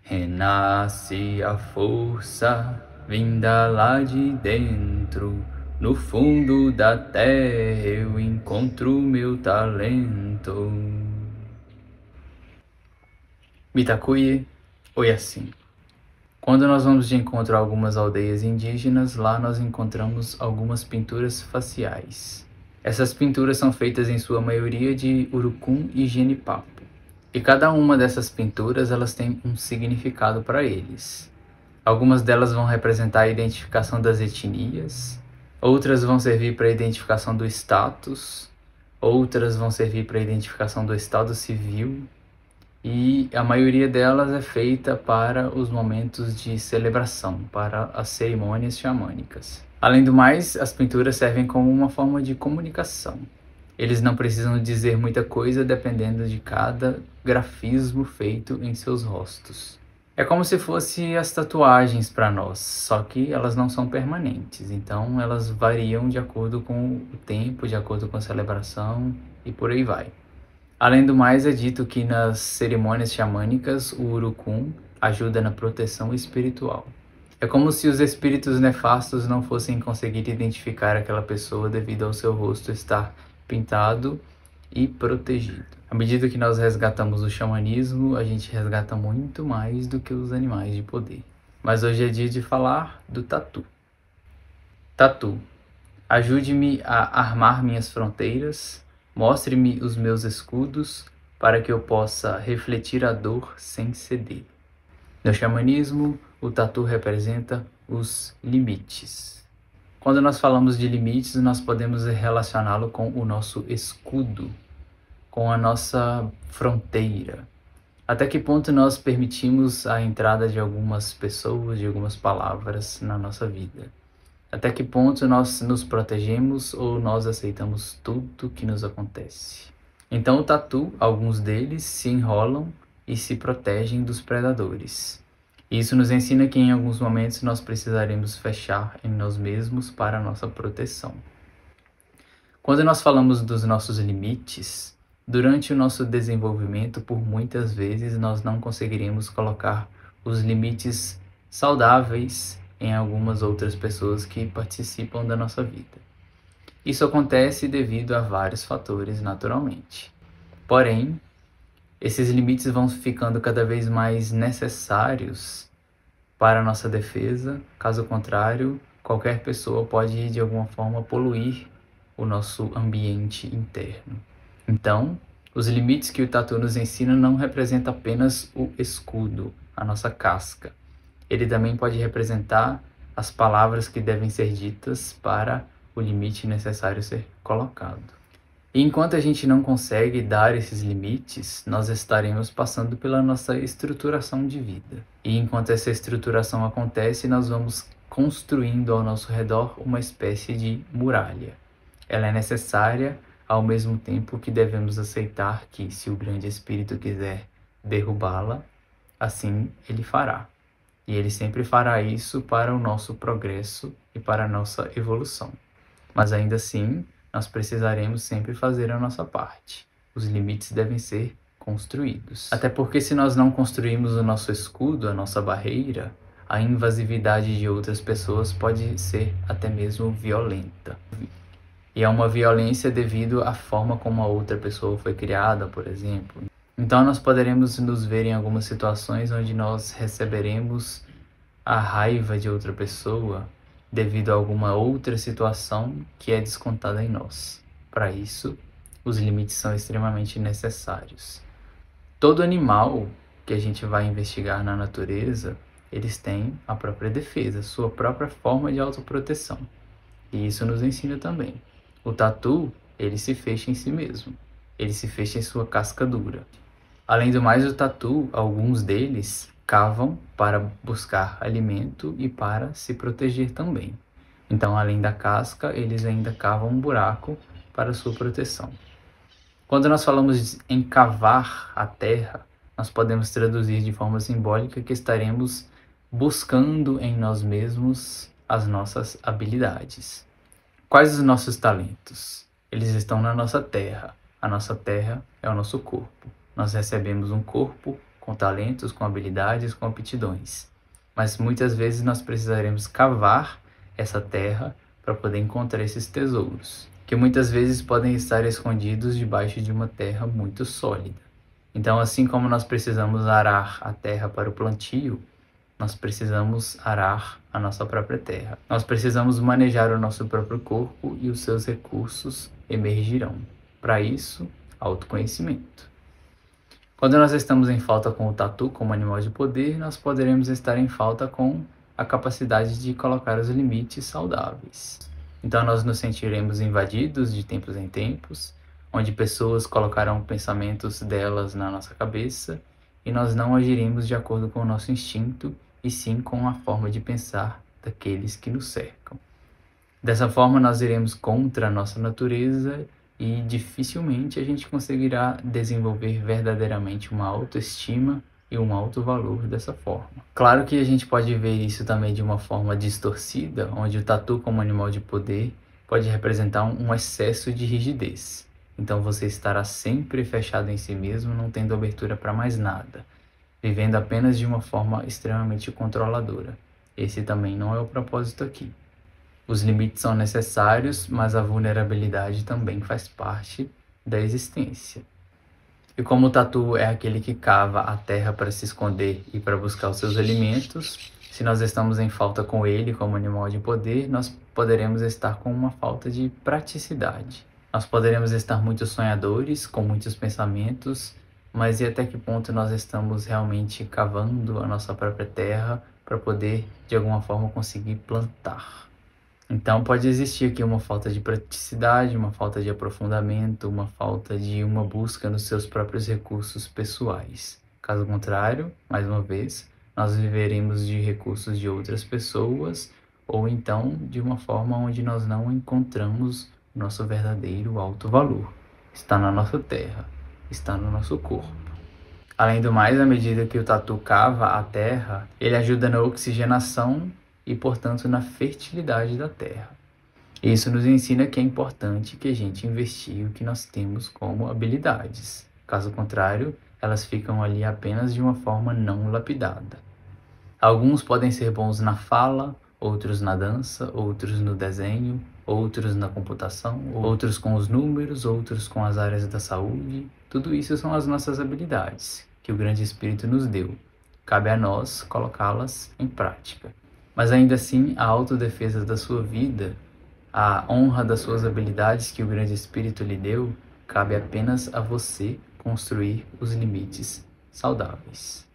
Renasce a força vinda lá de dentro, no fundo da terra eu encontro meu talento. Mitakuye Oyasin. Quando nós vamos de encontro a algumas aldeias indígenas, lá nós encontramos algumas pinturas faciais. Essas pinturas são feitas em sua maioria de urucum e genipapo. E cada uma dessas pinturas elas têm um significado para eles. Algumas delas vão representar a identificação das etnias, outras vão servir para a identificação do status, outras vão servir para a identificação do estado civil, e a maioria delas é feita para os momentos de celebração, para as cerimônias xamânicas. Além do mais, as pinturas servem como uma forma de comunicação. Eles não precisam dizer muita coisa dependendo de cada grafismo feito em seus rostos. É como se fossem as tatuagens para nós, só que elas não são permanentes, então elas variam de acordo com o tempo, de acordo com a celebração e por aí vai. Além do mais, é dito que nas cerimônias xamânicas o urucum ajuda na proteção espiritual. É como se os espíritos nefastos não fossem conseguir identificar aquela pessoa devido ao seu rosto estar pintado e protegido. À medida que nós resgatamos o xamanismo, a gente resgata muito mais do que os animais de poder. Mas hoje é dia de falar do tatu. Tatu, ajude-me a armar minhas fronteiras, mostre-me os meus escudos para que eu possa refletir a dor sem ceder. No xamanismo, o tatu representa os limites. Quando nós falamos de limites, nós podemos relacioná-lo com o nosso escudo, com a nossa fronteira. Até que ponto nós permitimos a entrada de algumas pessoas, de algumas palavras na nossa vida? Até que ponto nós nos protegemos ou nós aceitamos tudo que nos acontece? Então o tatu, alguns deles se enrolam e se protegem dos predadores. Isso nos ensina que em alguns momentos nós precisaremos fechar em nós mesmos para a nossa proteção. Quando nós falamos dos nossos limites, durante o nosso desenvolvimento, por muitas vezes nós não conseguiremos colocar os limites saudáveis em algumas outras pessoas que participam da nossa vida. Isso acontece devido a vários fatores, naturalmente. Porém, esses limites vão ficando cada vez mais necessários para a nossa defesa. Caso contrário, qualquer pessoa pode, de alguma forma, poluir o nosso ambiente interno. Então, os limites que o tatu nos ensina não representam apenas o escudo, a nossa casca. Ele também pode representar as palavras que devem ser ditas para o limite necessário ser colocado. E enquanto a gente não consegue dar esses limites, nós estaremos passando pela nossa estruturação de vida. E enquanto essa estruturação acontece, nós vamos construindo ao nosso redor uma espécie de muralha. Ela é necessária ao mesmo tempo que devemos aceitar que, se o grande espírito quiser derrubá-la, assim ele fará. E ele sempre fará isso para o nosso progresso e para a nossa evolução. Mas ainda assim, nós precisaremos sempre fazer a nossa parte. Os limites devem ser construídos. Até porque se nós não construirmos o nosso escudo, a nossa barreira, a invasividade de outras pessoas pode ser até mesmo violenta. E é uma violência devido à forma como a outra pessoa foi criada, por exemplo. Então nós poderemos nos ver em algumas situações onde nós receberemos a raiva de outra pessoa devido a alguma outra situação que é descontada em nós. Para isso, os limites são extremamente necessários. Todo animal que a gente vai investigar na natureza, eles têm a própria defesa, sua própria forma de autoproteção. E isso nos ensina também. O tatu, ele se fecha em si mesmo. Ele se fecha em sua casca dura. Além do mais, o tatu, alguns deles cavam para buscar alimento e para se proteger também. Então, além da casca, eles ainda cavam um buraco para sua proteção. Quando nós falamos em cavar a terra, nós podemos traduzir de forma simbólica que estaremos buscando em nós mesmos as nossas habilidades. Quais os nossos talentos? Eles estão na nossa terra. A nossa terra é o nosso corpo. Nós recebemos um corpo com talentos, com habilidades, com aptidões. Mas muitas vezes nós precisaremos cavar essa terra para poder encontrar esses tesouros, que muitas vezes podem estar escondidos debaixo de uma terra muito sólida. Então, assim como nós precisamos arar a terra para o plantio, nós precisamos arar a nossa própria terra. Nós precisamos manejar o nosso próprio corpo e os seus recursos emergirão. Para isso, autoconhecimento. Quando nós estamos em falta com o tatu como animal de poder, nós poderemos estar em falta com a capacidade de colocar os limites saudáveis. Então nós nos sentiremos invadidos de tempos em tempos, onde pessoas colocarão pensamentos delas na nossa cabeça e nós não agiremos de acordo com o nosso instinto e sim com a forma de pensar daqueles que nos cercam. Dessa forma nós iremos contra a nossa natureza e dificilmente a gente conseguirá desenvolver verdadeiramente uma autoestima e um alto valor dessa forma. Claro que a gente pode ver isso também de uma forma distorcida, onde o tatu como animal de poder pode representar um excesso de rigidez. Então você estará sempre fechado em si mesmo, não tendo abertura para mais nada, vivendo apenas de uma forma extremamente controladora. Esse também não é o propósito aqui. Os limites são necessários, mas a vulnerabilidade também faz parte da existência. E como o tatu é aquele que cava a terra para se esconder e para buscar os seus alimentos, se nós estamos em falta com ele como animal de poder, nós poderemos estar com uma falta de praticidade. Nós poderemos estar muito sonhadores, com muitos pensamentos, mas e até que ponto nós estamos realmente cavando a nossa própria terra para poder, de alguma forma, conseguir plantar? Então pode existir aqui uma falta de praticidade, uma falta de aprofundamento, uma falta de uma busca nos seus próprios recursos pessoais. Caso contrário, mais uma vez, nós viveremos de recursos de outras pessoas ou então de uma forma onde nós não encontramos nosso verdadeiro alto valor. Está na nossa terra, está no nosso corpo. Além do mais, à medida que o tatu cava a terra, ele ajuda na oxigenação e, portanto, na fertilidade da terra. Isso nos ensina que é importante que a gente investigue o que nós temos como habilidades. Caso contrário, elas ficam ali apenas de uma forma não lapidada. Alguns podem ser bons na fala, outros na dança, outros no desenho, outros na computação, outros com os números, outros com as áreas da saúde. Tudo isso são as nossas habilidades, que o Grande Espírito nos deu. Cabe a nós colocá-las em prática. Mas ainda assim, a autodefesa da sua vida, a honra das suas habilidades que o Grande Espírito lhe deu, cabe apenas a você construir os limites saudáveis.